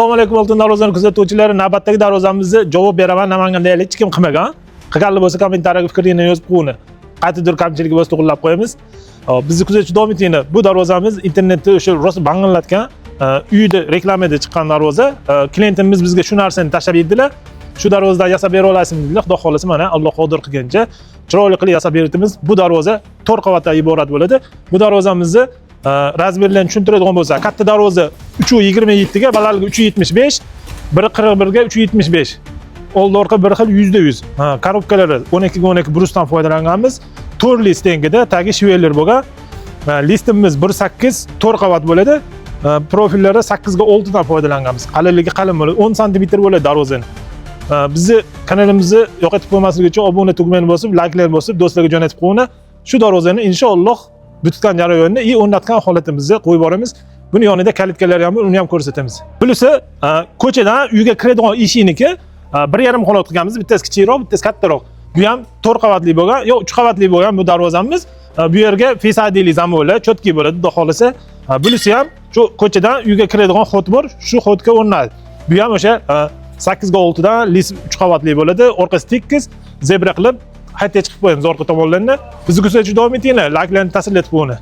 Assalomu alaykum oltin darvozani kuzatuvchilari. Navbatdagi darvozamizni javob beraman. Namanganda hech kim qilmagan. Qilganlar bo'lsa kommentariyaga fikringizni yozib qo'ying. Qayerdir kamchiligi bo'lsa to'g'rilab qo'yamiz. Bizni kuzatishda davom etinglar. Bu darvozamiz internetda o'sha rosa bang'illatgan uyda reklamada chiqqan darvoza. Klientimiz bizga shu narsani tashlab berdilar. Shu darvozadan yasab bera olasizmi dedilar. Xudo xolasa mana Alloh qodir qilgancha chiroyli qilib yasab beramiz. Bu darvoza 4 qavatdan iborat bo'ladi. Bu darvozamizni razmerlarni tushuntiradigan bo'lsa, katta darvoza 3.27 ga, balandligi 3.75, 1.41 ga 3.75. Oldi orqa bir xil %100. Korobkalari 12 ga 12 brusdan foydalanganmiz. 4 list tengida, tagi shveller bo'lgan. Listimiz 1.8, 4 qavat bo'ladi. Profillari 8 ga 6 dan foydalanganmiz. Qalinligi qalin bo'ladi, 10 sm bo'ladi darvozani. Bizni kanalimizni yo'qotib qo'ymaslik uchun obuna tugmani bosib, layklarni bosib, do'stlarga jo'natib qo'ying. Shu darvozani inshaalloh butgan jarayonni o'rnatgan holatimizni qo'yib boramiz. Buni yonida kalitkalar ham bor, uni ham ko'rsatamiz. Bunisi ko'chadan uyga kiradigan eshigniki 1.5 qavat qilganmiz. Bittasi kichikroq, bittasi kattaroq. Bu ham 4 qavatli bo'lgan, yo'q 3 qavatli bo'lgan bu darvozamiz. Bu yerga fisadili zamolar, cho'tki bo'ladi, xudo xolasa. Bunisi ham shu ko'chadan uyga kiradigan xot bor, shu xotga o'rnadi. Bu ham o'sha 8 ga 6 dan list 3 qavatli bo'ladi. Orqasi tekis, zebra qilib haytga chiqib qo'yamiz orqa tomonlarni. Bizni kuzatishda davom etinglar, layklarni tasirlatib qo'ying.